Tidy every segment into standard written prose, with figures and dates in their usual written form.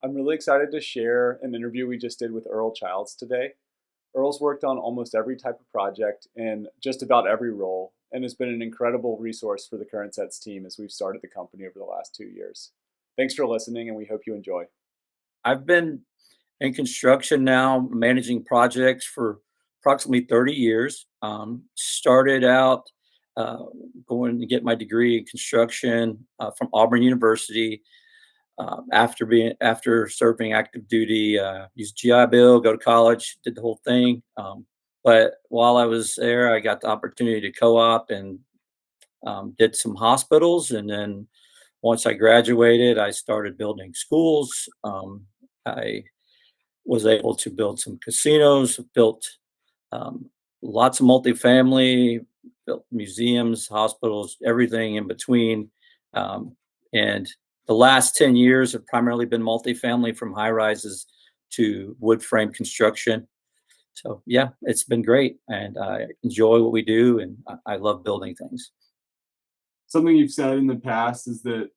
I'm really excited to share an interview we just did with Earl Childs today. Earl's worked on almost every type of project in just about every role and has been an incredible resource for the Current Sets team as we've started the company over the last 2 years. Thanks for listening, and we hope you enjoy. I've been in construction now, managing projects for approximately 30 years. Started out uh, going to get my degree in construction from Auburn University. After serving active duty, used GI Bill, go to college, did the whole thing. But while I was there, I got the opportunity to co-op and did some hospitals, and then once I graduated, I started building schools. I was able to build some casinos, built um, lots of multifamily, built museums, hospitals, everything in between. Um, and the last 10 years have primarily been multifamily from high rises to wood frame construction. So, yeah, it's been great. And I enjoy what we do, and I love building things. Something you've said in the past is that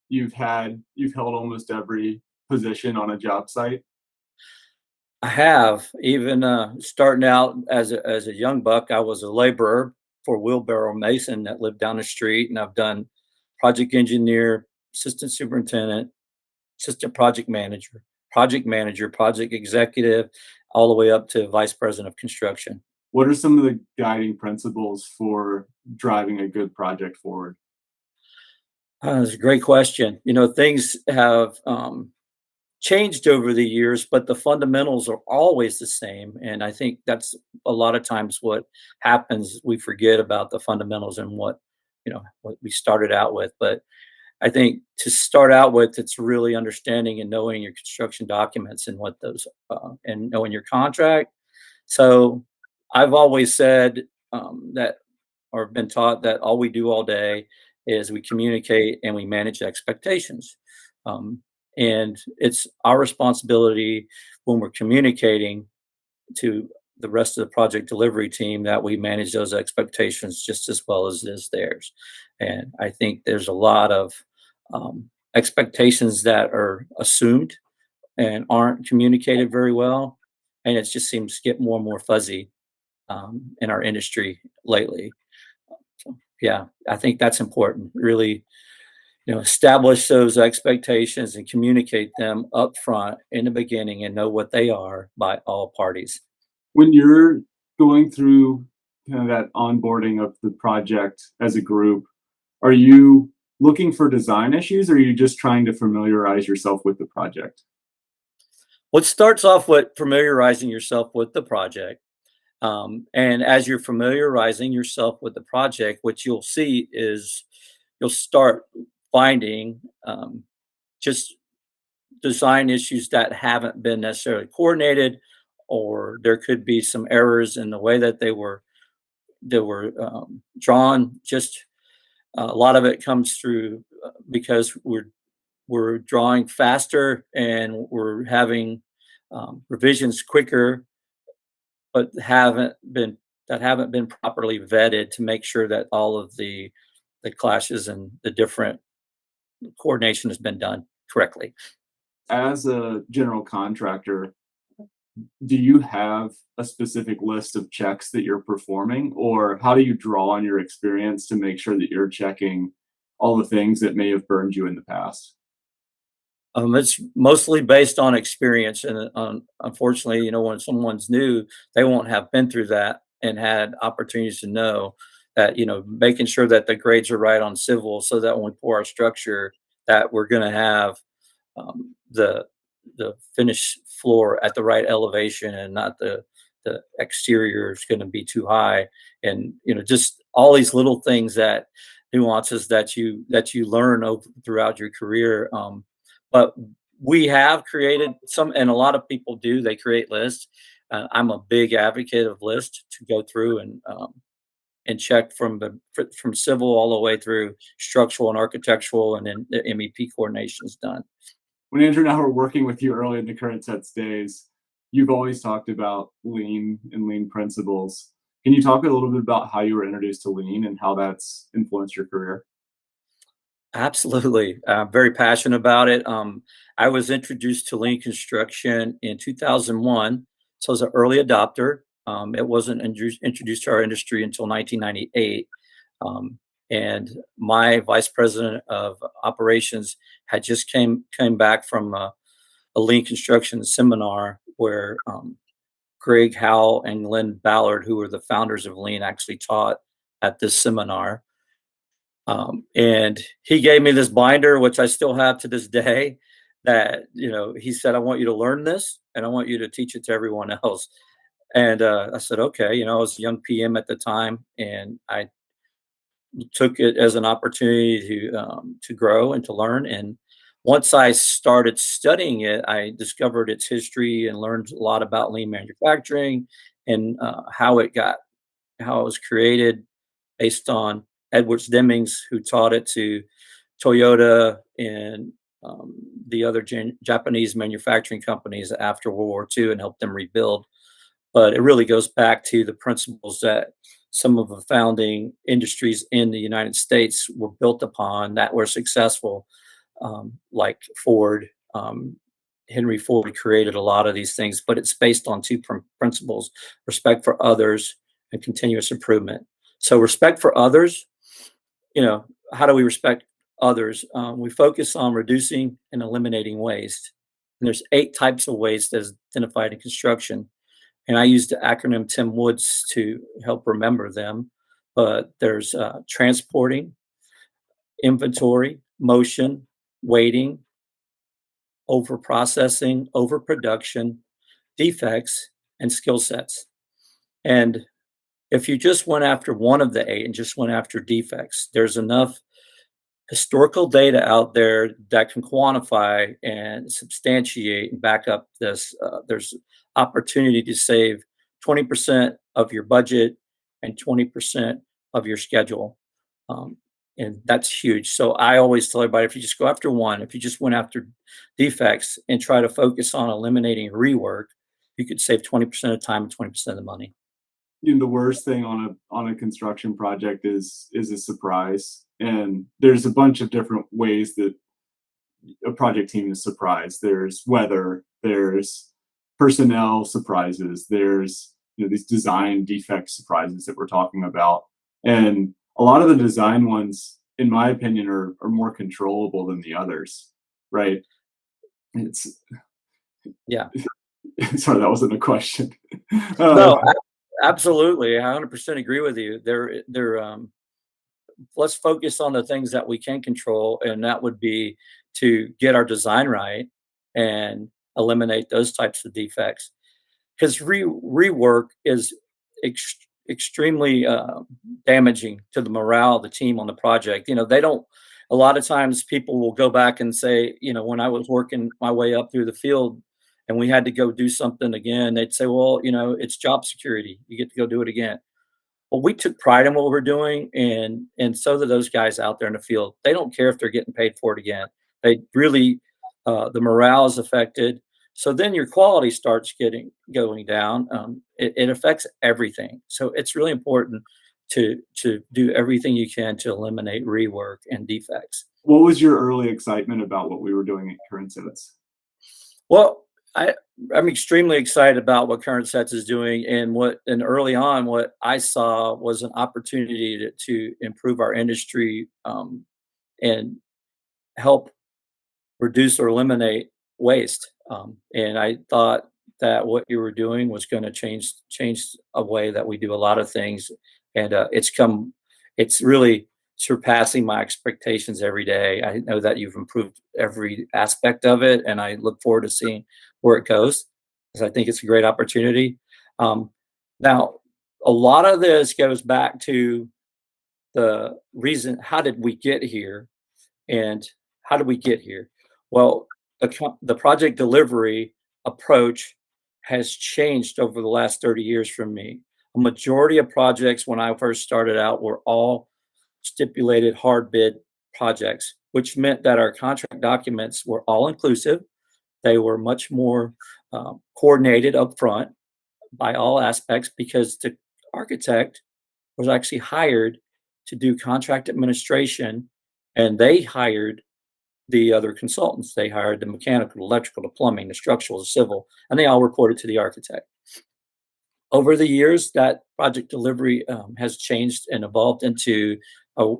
you've held almost every position on a job site. I have even starting out as a young buck. I was a laborer for Wheelbarrow Mason that lived down the street, and I've done project engineer, assistant superintendent, assistant project manager, project executive, all the way up to vice president of construction. What are some of the guiding principles for driving a good project forward? That's a great question. Things have changed over the years, but the fundamentals are always the same. And I think that's a lot of times what happens. We forget about the fundamentals and what we started out with. But I think to start out with, it's really understanding and knowing your construction documents and what those and knowing your contract. So I've always said that, or been taught that all we do all day is we communicate and we manage expectations. Um, and it's our responsibility when we're communicating to the rest of the project delivery team that we manage those expectations just as well as it is theirs. And I think there's a lot of expectations that are assumed and aren't communicated very well. And it just seems to get more and more fuzzy in our industry lately. So, yeah, I think that's important. Really, establish those expectations and communicate them up front in the beginning and know what they are by all parties. When you're going through kind of that onboarding of the project as a group, are you looking for design issues, or are you just trying to familiarize yourself with the project? What starts off with familiarizing yourself with the project. And as you're familiarizing yourself with the project, what you'll see is you'll start finding just design issues that haven't been necessarily coordinated, or there could be some errors in the way that they were drawn. Just a lot of it comes through because we're drawing faster and we're having revisions quicker, but haven't been properly vetted to make sure that all of the clashes and the different coordination has been done correctly. As a general contractor, do you have a specific list of checks that you're performing, or how do you draw on your experience to make sure that you're checking all the things that may have burned you in the past? It's mostly based on experience, and unfortunately, when someone's new, they won't have been through that and had opportunities to know that. Making sure that the grades are right on civil, so that when we pour our structure, that we're going to have the finished floor at the right elevation and not the exterior is going to be too high, and just all these little things, that nuances that you learn throughout your career. But we have created some, and a lot of people do. They create lists. I'm a big advocate of lists to go through and check from civil all the way through structural and architectural, and then the MEP coordination is done. When Andrew and I were working with you early in the Current Sets days, you've always talked about lean and lean principles. Can you talk a little bit about how you were introduced to lean and how that's influenced your career? Absolutely. I'm very passionate about it. I was introduced to lean construction in 2001, so I was an early adopter. It wasn't introduced to our industry until 1998. Um, and my vice president of operations had just came back from a lean construction seminar where Greg Howell and Lynn Ballard, who were the founders of lean, actually taught at this seminar. And he gave me this binder, which I still have to this day. That he said, "I want you to learn this, and I want you to teach it to everyone else." And I said, "Okay." I was a young PM at the time, and I took it as an opportunity to grow and to learn. And once I started studying it, I discovered its history and learned a lot about lean manufacturing and how it was created based on Edwards Demings, who taught it to Toyota and the other Japanese manufacturing companies after World War II and helped them rebuild. But it really goes back to the principles that some of the founding industries in the United States were built upon that were successful, like Ford. Henry Ford created a lot of these things, but it's based on two principles: respect for others and continuous improvement. So, respect for others, how do we respect others? We focus on reducing and eliminating waste. And there's 8 types of waste as identified in construction. And I use the acronym Tim Woods to help remember them. But there's transporting, inventory, motion, waiting, over processing, overproduction, defects, and skill sets. And if you just went after one of the 8 and just went after defects, there's enough historical data out there that can quantify and substantiate and back up this. There's opportunity to save 20% of your budget and 20% of your schedule. Um, and that's huge. So I always tell everybody, if you just go after one, if you just went after defects and try to focus on eliminating rework, you could save 20% of the time and 20% of the money. The worst thing on a construction project is a surprise, and there's a bunch of different ways that a project team is surprised. There's weather, there's personnel surprises, there's these design defect surprises that we're talking about, and a lot of the design ones, in my opinion, are more controllable than the others, right? It's Yeah. sorry, that wasn't a question. No, absolutely. I 100% agree with you. Let's focus on the things that we can control, and that would be to get our design right and eliminate those types of defects. Because rework is extremely damaging to the morale of the team on the project. They don't. A lot of times, people will go back and say, when I was working my way up through the field, and we had to go do something again, they'd say, "Well, it's job security. You get to go do it again." Well, we took pride in what we're doing, and so do those guys out there in the field. They don't care if they're getting paid for it again. They really, the morale is affected. So then your quality starts going down. It affects everything. So it's really important to do everything you can to eliminate rework and defects. What was your early excitement about what we were doing at Current Sets? Well, I'm extremely excited about what Current Sets is doing, and early on, what I saw was an opportunity to improve our industry, and help reduce or eliminate waste. And I thought that what you were doing was going to change a way that we do a lot of things, and it's really surpassing my expectations every day. I know that you've improved every aspect of it, and I look forward to seeing where it goes because I think it's a great opportunity. Now, a lot of this goes back to the reason: how did we get here? And how did we get here? Well, the project delivery approach has changed over the last 30 years for me. A majority of projects when I first started out were all stipulated hard bid projects, which meant that our contract documents were all inclusive. They were much more coordinated up front by all aspects because the architect was actually hired to do contract administration and they hired the other consultants. They hired the mechanical, electrical, the plumbing, the structural, the civil, and they all reported to the architect. Over the years, that project delivery has changed and evolved into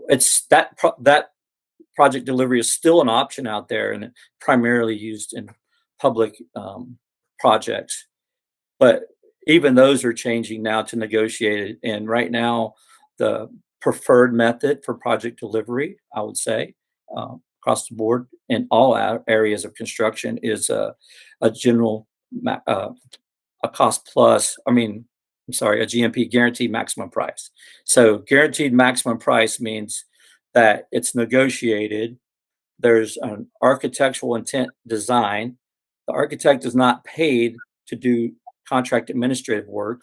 it's that project delivery is still an option out there and primarily used in public projects. But even those are changing now to negotiated. And right now, the preferred method for project delivery, I would say, across the board in all areas of construction is a general a cost plus. I'm sorry, a GMP, guaranteed maximum price. So guaranteed maximum price means that it's negotiated. There's an architectural intent design. The architect is not paid to do contract administrative work.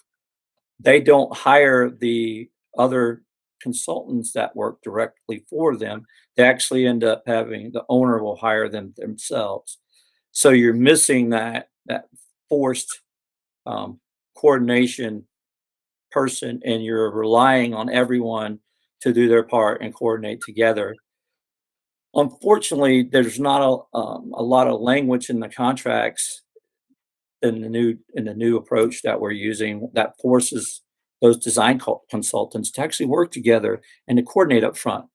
They don't hire the other consultants that work directly for them. They actually end up having the owner will hire them themselves. So you're missing that forced coordination person, and you're relying on everyone to do their part and coordinate together. Unfortunately, there's not a lot of language in the contracts in the new approach that we're using that forces those design consultants to actually work together and to coordinate up front.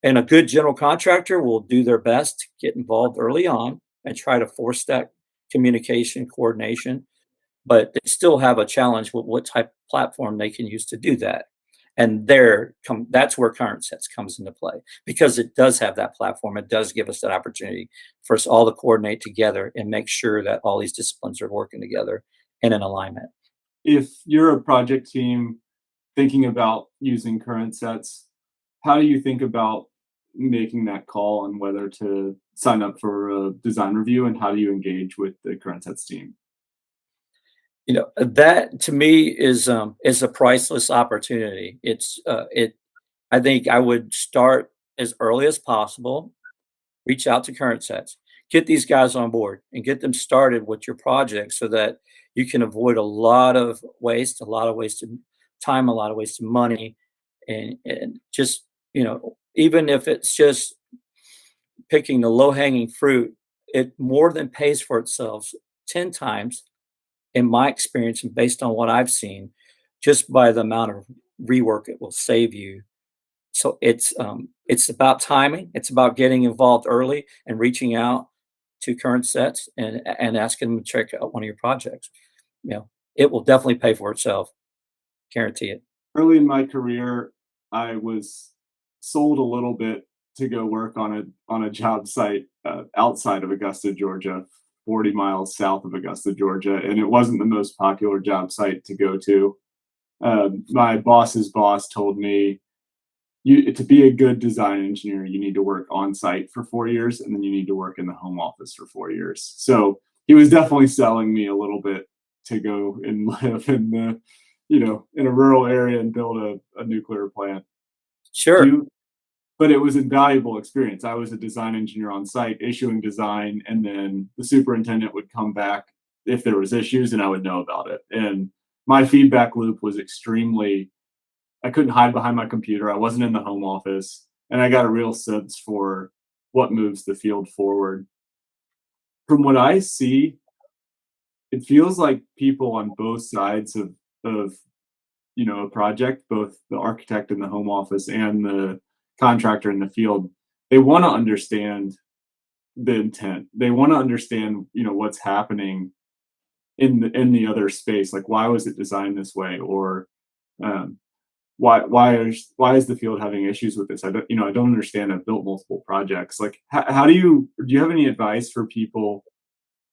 And a good general contractor will do their best to get involved early on and try to force that communication coordination, but they still have a challenge with what type of platform they can use to do that. And that's where current sets comes into play because it does have that platform. It does give us that opportunity for us all to coordinate together and make sure that all these disciplines are working together and in alignment. If you're a project team thinking about using current sets, how do you think about making that call on whether to sign up for a design review, and how do you engage with the current sets team? That to me is a priceless opportunity. I think I would start as early as possible, reach out to current sets, get these guys on board and get them started with your project so that you can avoid a lot of waste, a lot of wasted time, a lot of wasted money, and just, even if it's just picking the low hanging fruit, it more than pays for itself 10 times in my experience and based on what I've seen, just by the amount of rework it will save you. So it's about timing. It's about getting involved early and reaching out to current sets and asking them to check out one of your projects. It will definitely pay for itself. Guarantee it. Early in my career, I was sold a little bit to go work on a job site outside of Augusta, Georgia, 40 miles south of Augusta, Georgia, and it wasn't the most popular job site to go to. My boss's boss told me, to be a good design engineer, you need to work on site for 4 years, and then you need to work in the home office for 4 years. So he was definitely selling me a little bit to go and live in in a rural area and build a nuclear plant. Do Sure. you, but it was a valuable experience. I was a design engineer on site issuing design, and then the superintendent would come back if there was issues, and I would know about it. And my feedback loop was extremely, I couldn't hide behind my computer. I wasn't in the home office, and I got a real sense for what moves the field forward. From what I see, it feels like people on both sides of a project, both the architect in the home office and the contractor in the field, they want to understand the intent. They want to understand, what's happening in the other space. Like, why was it designed this way, or um, why is the field having issues with this? I don't understand. I've built multiple projects. Like, how do you have any advice for people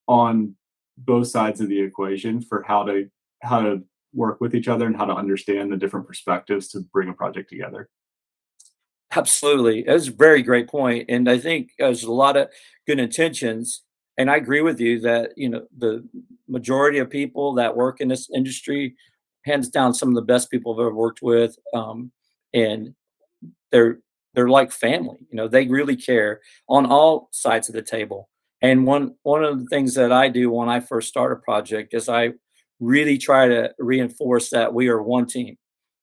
on both sides of the equation for how to work with each other and how to understand the different perspectives to bring a project together? Absolutely. That's a very great point. And I think there's a lot of good intentions. And I agree with you that, the majority of people that work in this industry, hands down, some of the best people I've ever worked with. And they're they're like family. They really care on all sides of the table. And one of the things that I do when I first start a project is I really try to reinforce that we are one team.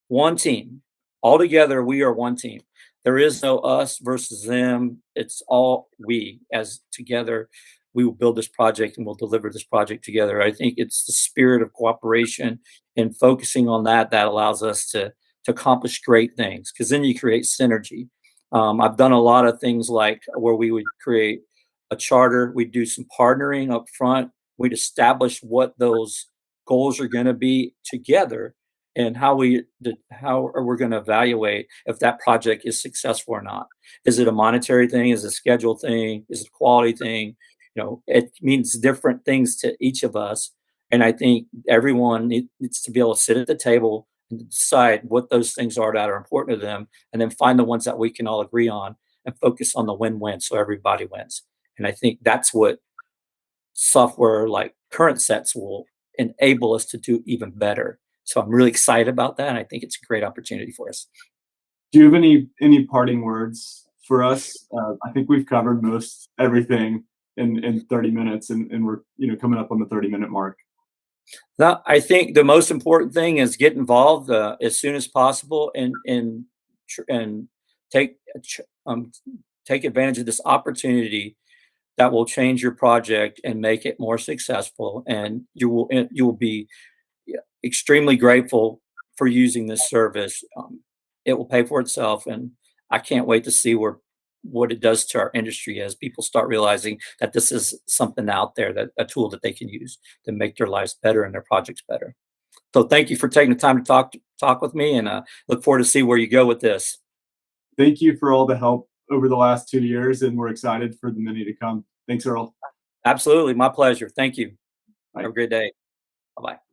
One team. All together, we are one team. There is no us versus them. It's all we as together. We will build this project and we'll deliver this project together. I think it's the spirit of cooperation and focusing on that that allows us to accomplish great things because then you create synergy. I've done a lot of things like where we would create a charter, we'd do some partnering up front, we'd establish what those goals are going to be together and how are we going to evaluate if that project is successful or not. Is it a monetary thing? Is it a schedule thing? Is it a quality thing? It means different things to each of us, and I think everyone needs to be able to sit at the table and decide what those things are that are important to them, and then find the ones that we can all agree on and focus on the win-win so everybody wins. And I think that's what software like current sets will enable us to do even better. So I'm really excited about that. And I think it's a great opportunity for us. Do you have any parting words for us? I think we've covered most everything in 30 minutes, and we're coming up on the 30-minute mark. Now, I think the most important thing is get involved as soon as possible and take take advantage of this opportunity that will change your project and make it more successful. And you will be extremely grateful for using this service. It will pay for itself, and I can't wait to see what it does to our industry as people start realizing that this is something out there, that a tool that they can use to make their lives better and their projects better. So thank you for taking the time to talk with me, and look forward to see where you go with this. Thank you for all the help over the last 2 years, and we're excited for the many to come. Thanks, Earl. Absolutely, my pleasure. Thank you. Bye. Have a great day. Bye bye.